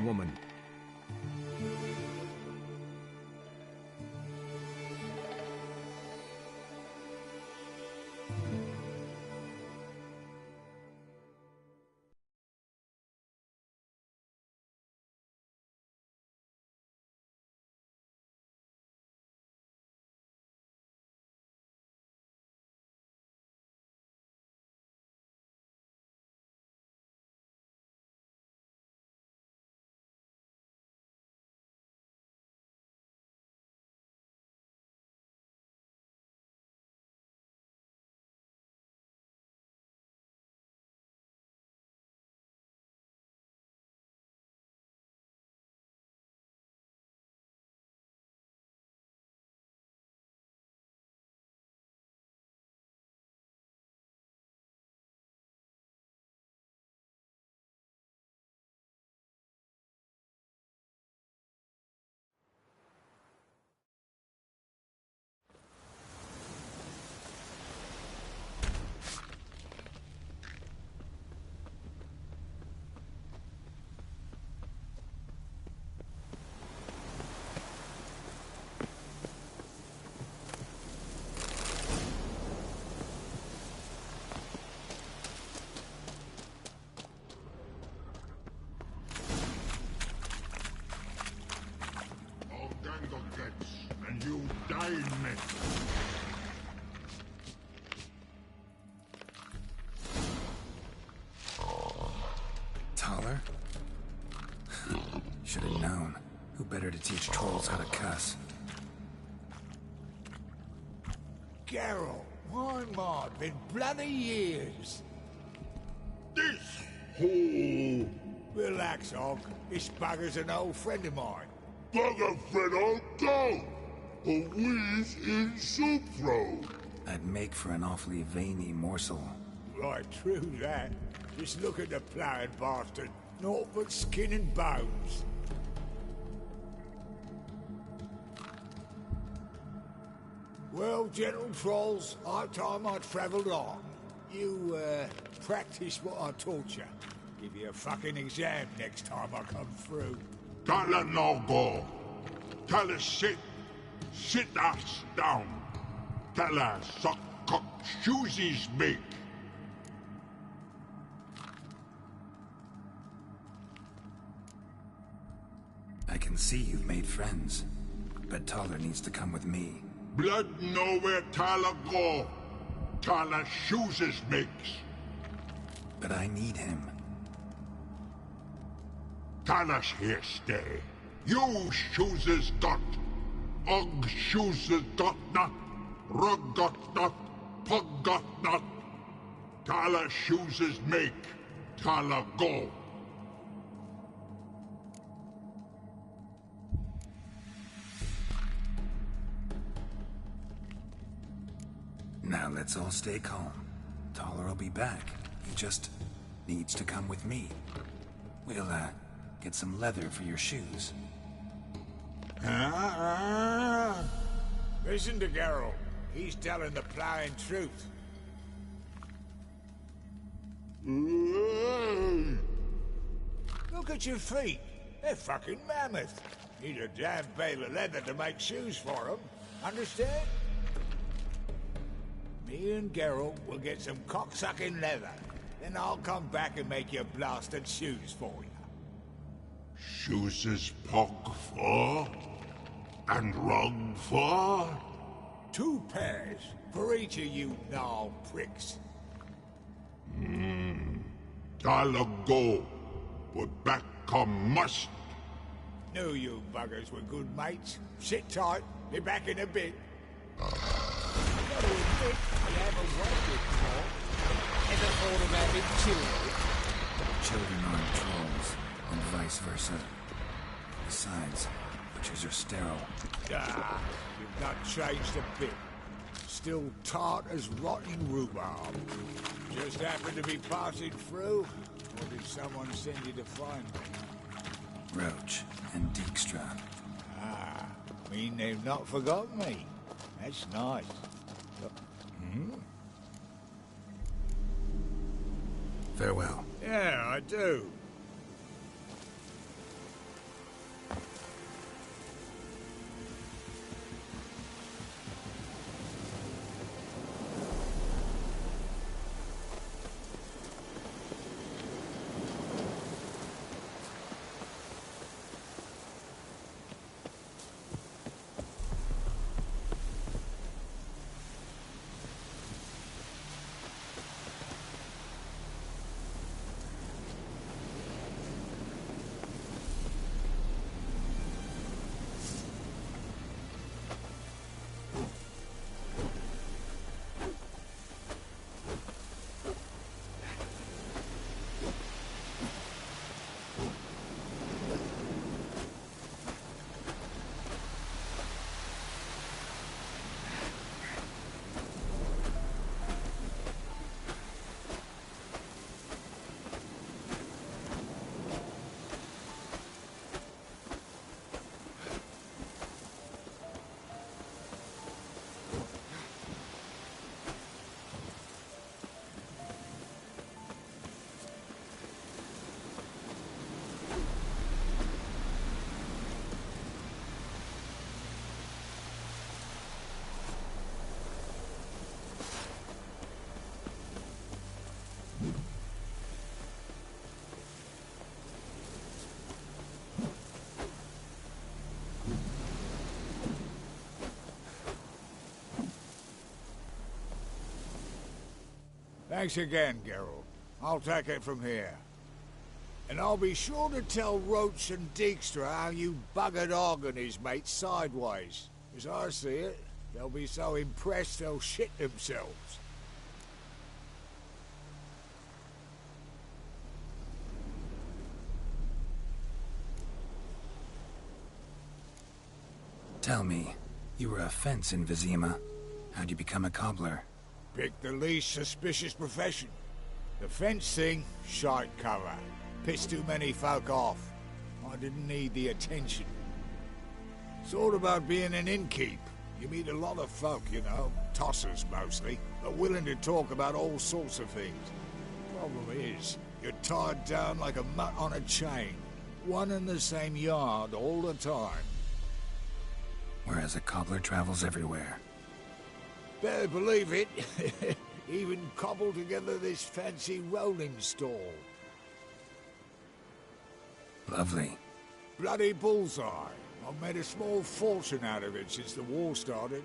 woman. And you die in me. Taller? Should have known. Who better to teach trolls how to cuss? Geralt, my mod, been bloody years. This hole. Relax, Og. This bugger's an old friend of mine. Bugger Fred go. A wheeze in soup throw. I'd make for an awfully veiny morsel. Right, true that. Just look at the ploughing bastard. Naught but skin and bones. Well, gentle trolls, high time I travelled on. You, practice what I taught you. Give you a fucking exam next time I come through. Tala no go. Tala sit. Sit us down. Tala suck cock shoesies make. I can see you've made friends, but Taller needs to come with me. Blood nowhere Tala go. Tala shoeses makes. But I need him. Tala's here stay. You shoeses got. Og shoeses got not. Rug got not. Pug got not. Tala shoeses make. Tala go. Now let's all stay calm. Taller will be back. He just needs to come with me. We'll, get some leather for your shoes. Listen to Geralt. He's telling the ploughing truth. Look at your feet. They're fucking mammoth. Need a damn bale of leather to make shoes for them. Understand? Me and Geralt will get some cocksucking leather. Then I'll come back and make your blasted shoes for you. Shoeses pog for? And rug for? 2 pairs for each of you gnarled pricks. Tala go. But back come must. Knew you buggers were good mates. Sit tight. Be back in a bit. Gotta admit, you haven't waited for. Ever thought of having children? Children aren't trolls, and vice versa. Besides, butchers are sterile. Ah, you've not changed a bit. Still tart as rotting rhubarb. Just happened to be passing through? Or did someone send you to find me? Roach and Dijkstra. Ah, mean they've not forgotten me. That's nice. Farewell. Yeah, I do. Thanks again, Geralt. I'll take it from here. And I'll be sure to tell Roach and Dijkstra how you buggered Og and his mates sideways. As I see it, they'll be so impressed they'll shit themselves. Tell me, you were a fence in Vizima. How'd you become a cobbler? Pick the least suspicious profession. The fence thing, shite cover. Pissed too many folk off. I didn't need the attention. It's all about being an innkeep. You meet a lot of folk, you know, tossers mostly, but willing to talk about all sorts of things. Problem is, you're tied down like a mutt on a chain. One and the same yard all the time. Whereas a cobbler travels everywhere. Better believe it. Even cobbled together this fancy rolling stall. Lovely. Bloody bullseye. I've made a small fortune out of it since the war started.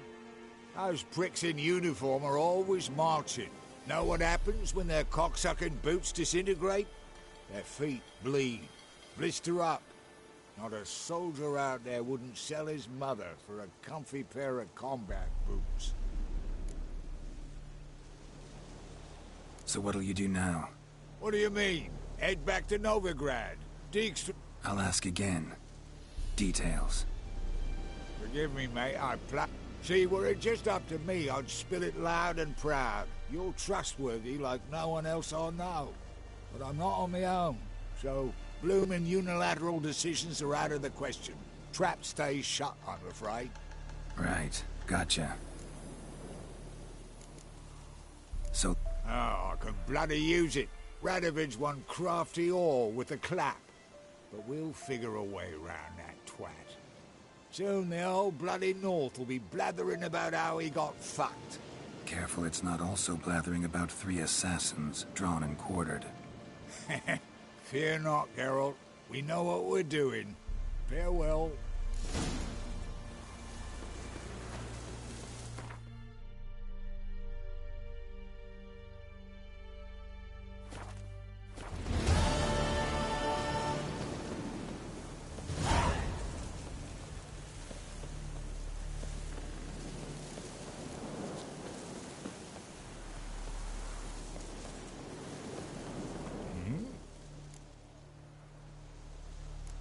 Those pricks in uniform are always marching. Know what happens when their cocksucking boots disintegrate? Their feet bleed, blister up. Not a soldier out there wouldn't sell his mother for a comfy pair of combat boots. So what'll you do now? What do you mean? Head back to Novigrad. Dijkstra... I'll ask again. Details. Forgive me, mate, See, were it just up to me, I'd spill it loud and proud. You're trustworthy like no one else I know. But I'm not on my own, so bloomin' unilateral decisions are out of the question. Trap stays shut, I'm afraid. Right, gotcha. So... Oh, I can bloody use it. Radovid's one crafty ore with a clap. But we'll figure a way around that twat. Soon the whole bloody North will be blathering about how he got fucked. Careful it's not also blathering about 3 assassins, drawn and quartered. Fear not, Geralt. We know what we're doing. Farewell.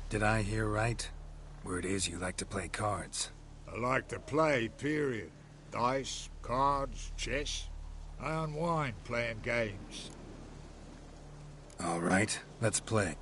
Did I hear right? Word is you like to play cards. I like to play, period. Dice, cards, chess. I unwind playing games. All right, let's play.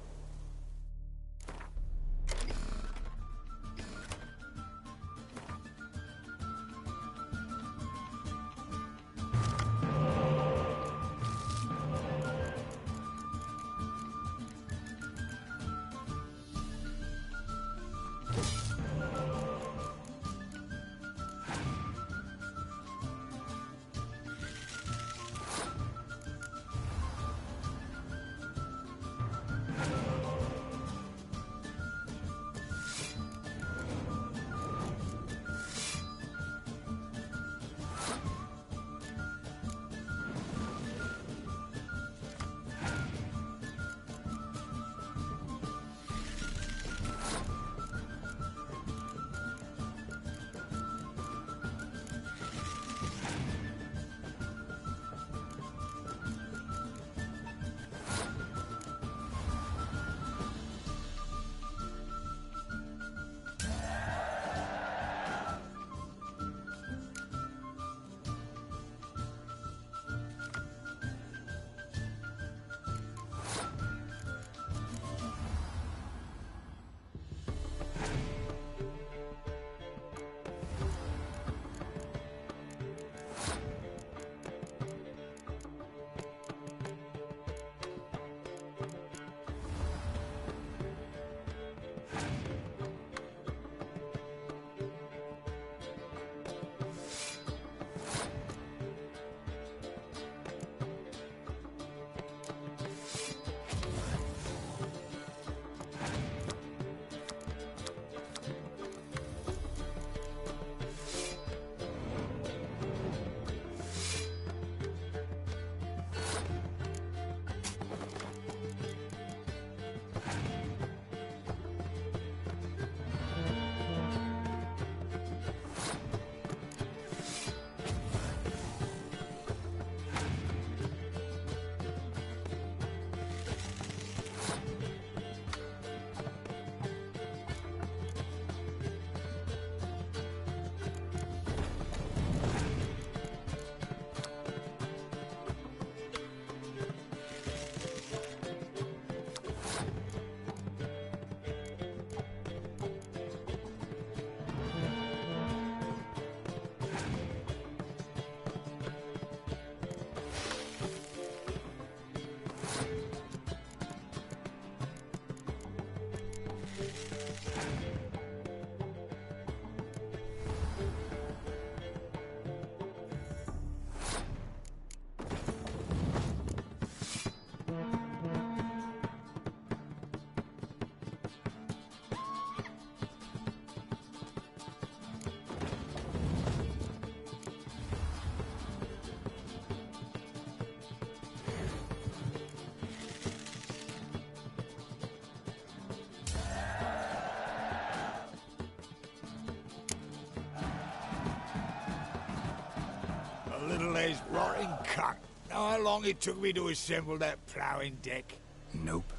Knucklehead's rotting cunt. Know how long it took me to assemble that ploughing deck? Nope.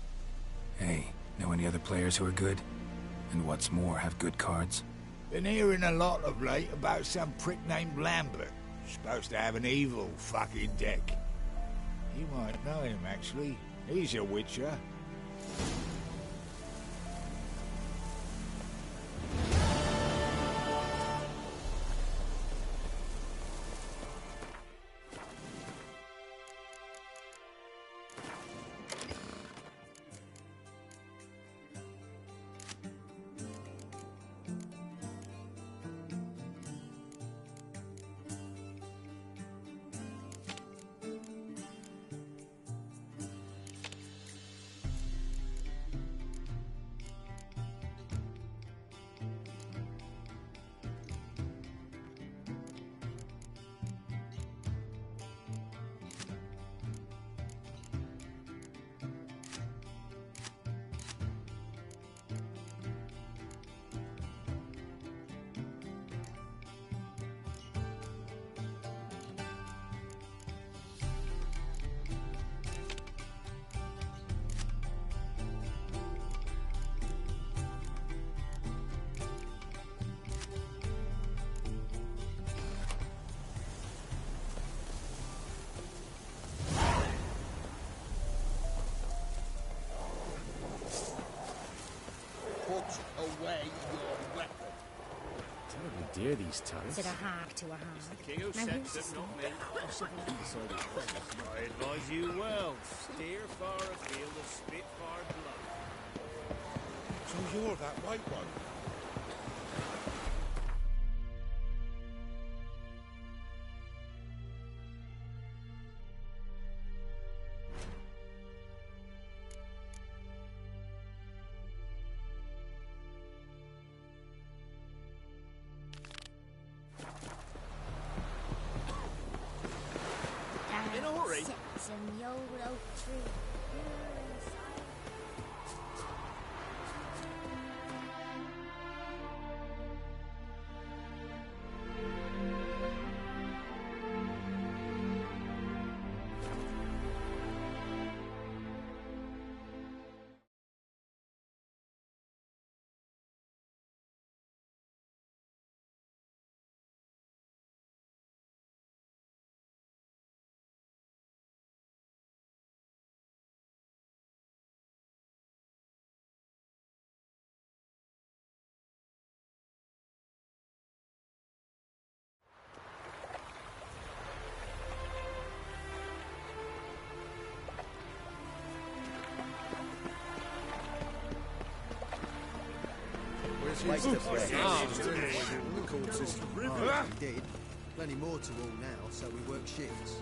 Hey, know any other players who are good? And what's more, have good cards? Been hearing a lot of late about some prick named Lambert. Supposed to have an evil fucking deck. You might know him, actually. He's a witcher. Away your weapon. Terribly dear, these turrets. Said a hag to a hag. It's the king who Now sets who's them, not me. I I advise you well. Steer far afield of Spitfire blood. So you're that white one? In a hurry? Sits in the old oak tree. Where's Waste his of breath. The court system. Did. Plenty more to all now, so we work shifts.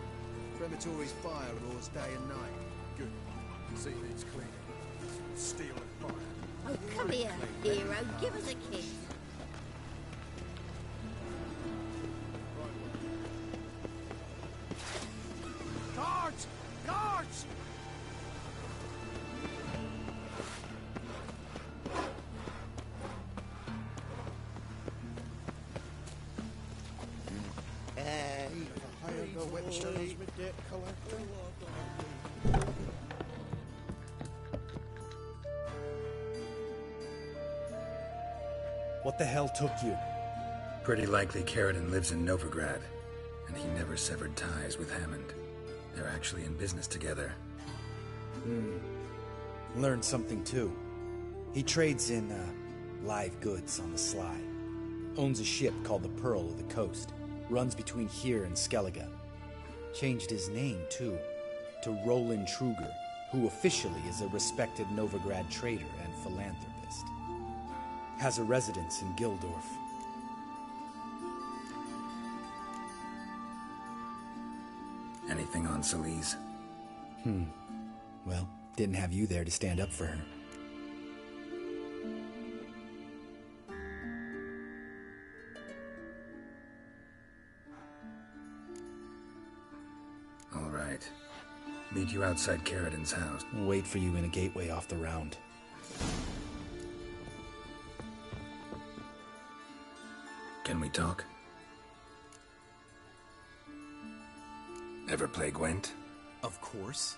Crematories fire roars day and night. Good. See needs cleaning. Steel and fire. Oh, come here, hero. Give us a kiss. Guards! Guards! What the hell took you? Pretty likely Carradine lives in Novigrad, and he never severed ties with Hammond. They're actually in business together. Learned something too. He trades in, live goods on the sly. Owns a ship called the Pearl of the Coast. Runs between here and Skellige. Changed his name, too, to Roland Truger, who officially is a respected Novigrad trader and philanthropist. Has a residence in Gildorf. Anything on Celise? Well, didn't have you there to stand up for her. All right. Meet you outside Carradine's house. Wait for you in a gateway off the round. Can we talk? Ever play Gwent? Of course.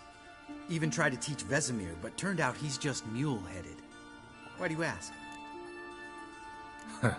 Even tried to teach Vesemir, but turned out he's just mule-headed. Why do you ask? Huh.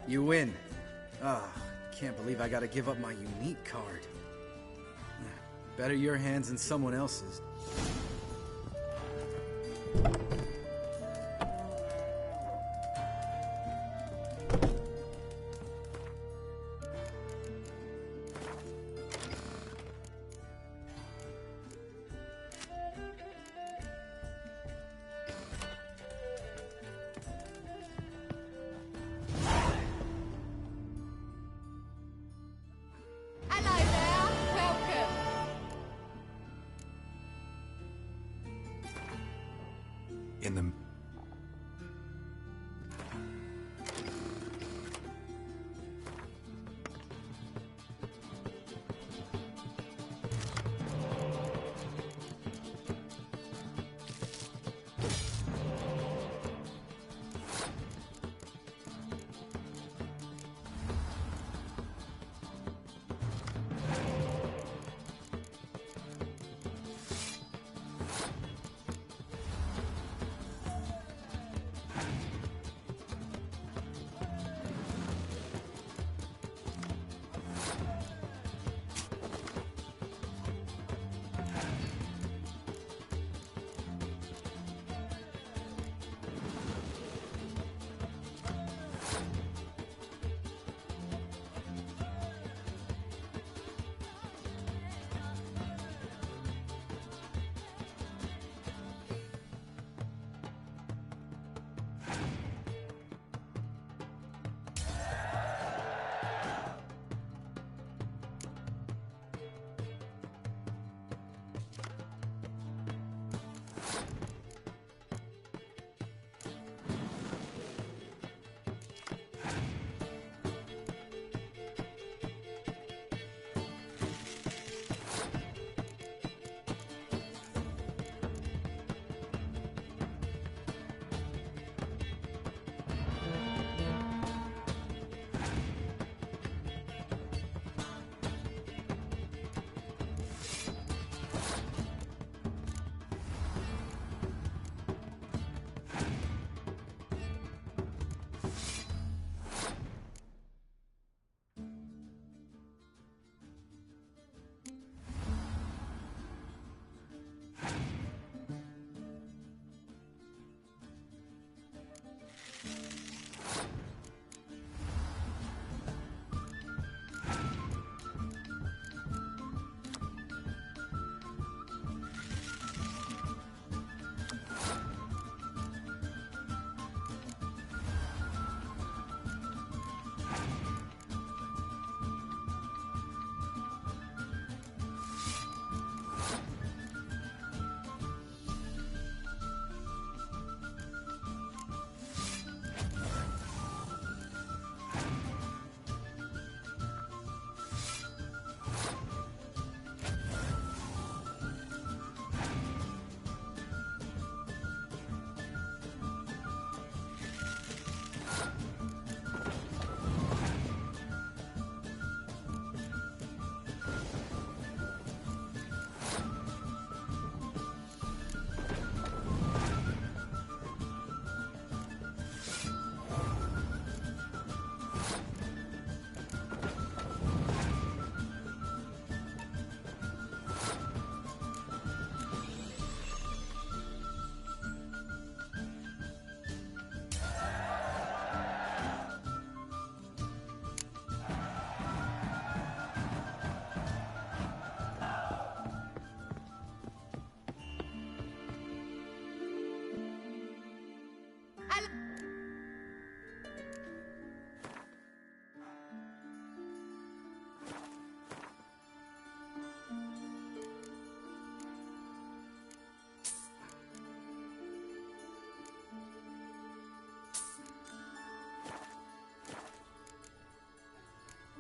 You win. Ah, can't believe I gotta give up my unique card. Better your hands than someone else's. Hello there. Welcome.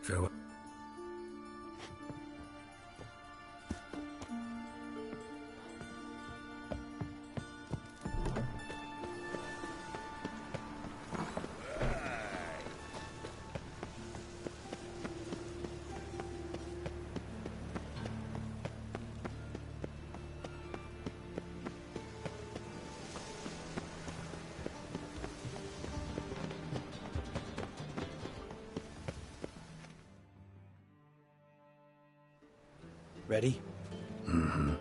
Farewell. Ready? Mm-hmm.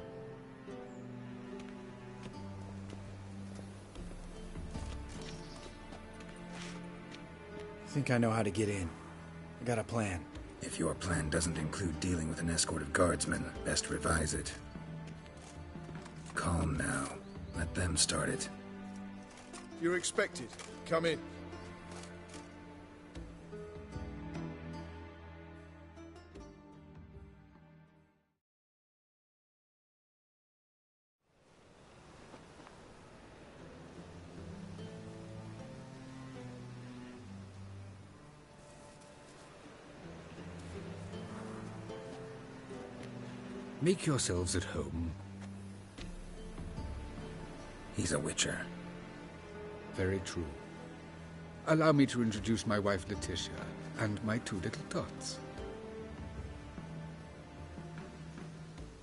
I think I know how to get in. I got a plan. If your plan doesn't include dealing with an escort of guardsmen, best revise it. Calm now. Let them start it. You're expected. Come in. Make yourselves at home. He's a witcher. Very true. Allow me to introduce my wife, Letitia, and my two little tots.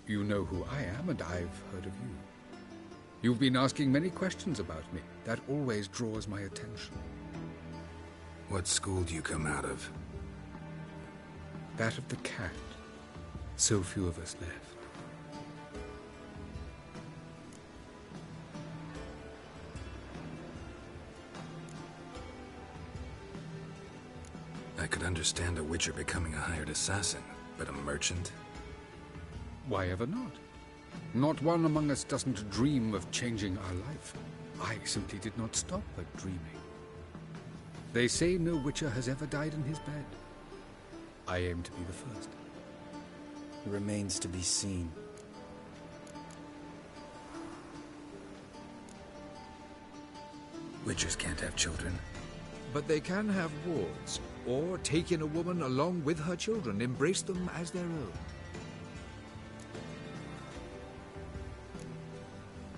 You know who I am, and I've heard of you. You've been asking many questions about me. That always draws my attention. What school do you come out of? That of the cat. So few of us left. I could understand a witcher becoming a hired assassin, but a merchant? Why ever not? Not one among us doesn't dream of changing our life. I simply did not stop at dreaming. They say no witcher has ever died in his bed. I aim to be the first. Remains to be seen. Witchers can't have children. But they can have wards, or take in a woman along with her children, embrace them as their own.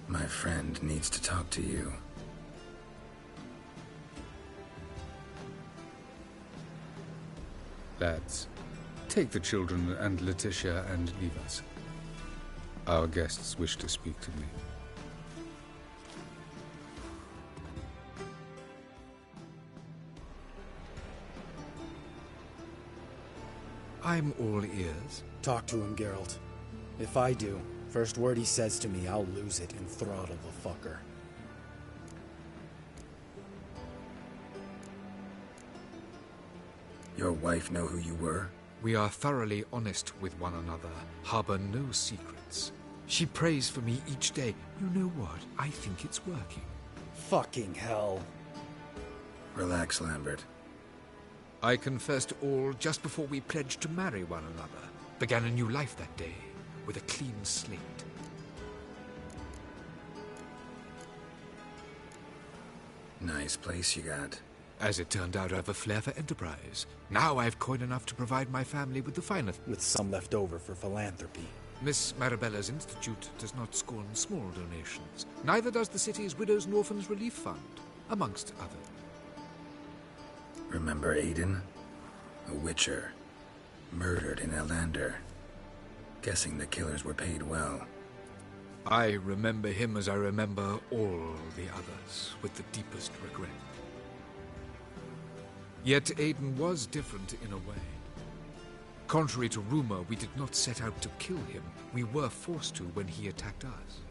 My friend needs to talk to you. Lads, take the children and Letitia and leave us. Our guests wish to speak to me. I'm all ears. Talk to him, Geralt. If I do, first word he says to me, I'll lose it and throttle the fucker. Your wife know who you were? We are thoroughly honest with one another, harbor no secrets. She prays for me each day. You know what? I think it's working. Fucking hell. Relax, Lambert. I confessed all just before we pledged to marry one another. Began a new life that day, with a clean slate. Nice place you got. As it turned out, I have a flair for enterprise. Now I have coin enough to provide my family with the finest. With some left over for philanthropy. Miss Marabella's institute does not scorn small donations. Neither does the city's Widows and Orphans Relief Fund, amongst others. Remember Aiden? A witcher. Murdered in Elander. Guessing the killers were paid well. I remember him as I remember all the others, with the deepest regret. Yet Aiden was different in a way. Contrary to rumor, we did not set out to kill him. We were forced to when he attacked us.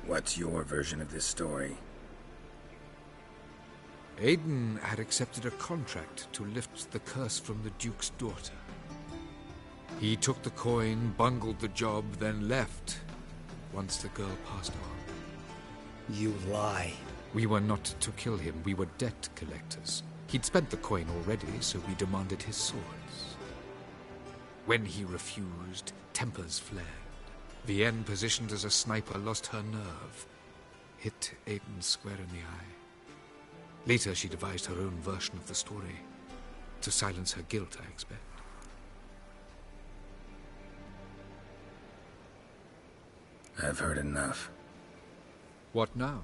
What's your version of this story? Aiden had accepted a contract to lift the curse from the Duke's daughter. He took the coin, bungled the job, then left, once the girl passed on. You lie. We were not to kill him, we were debt collectors. He'd spent the coin already, so we demanded his swords. When he refused, tempers flared. Vienne, positioned as a sniper, lost her nerve. Hit Aiden square in the eye. Later, she devised her own version of the story. To silence her guilt, I expect. I've heard enough. What now?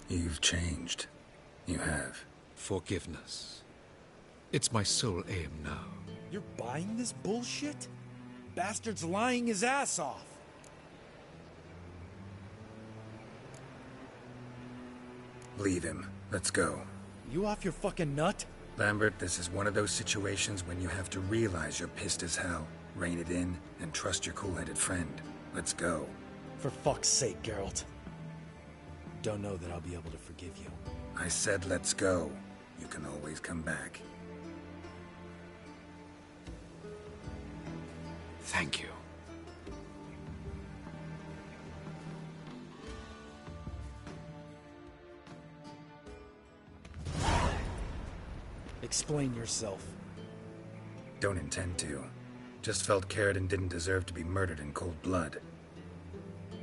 You've changed. You have. Forgiveness. It's my sole aim now. You're buying this bullshit? Bastard's lying his ass off. Leave him. Let's go. You off your fucking nut? Lambert, this is one of those situations when you have to realize you're pissed as hell, rein it in, and trust your cool-headed friend. Let's go. For fuck's sake, Geralt. Don't know that I'll be able to forgive you. I said let's go. You can always come back. Thank you. Explain yourself. Don't intend to. Just felt Caridin didn't deserve to be murdered in cold blood.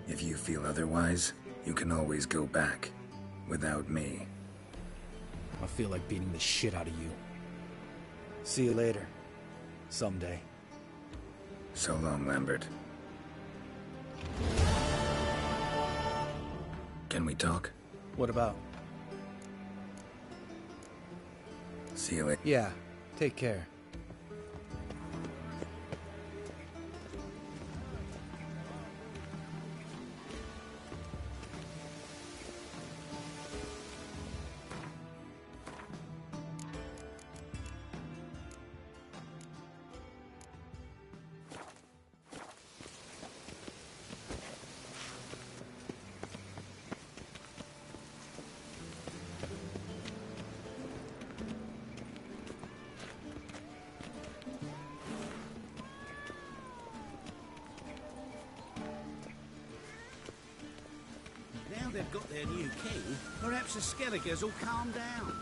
If you feel otherwise, you can always go back. Without me. I feel like beating the shit out of you. See you later. Someday. So long, Lambert. Can we talk? What about? See you later. Yeah, take care. Now they've got their new king, perhaps the Skelligers will calm down.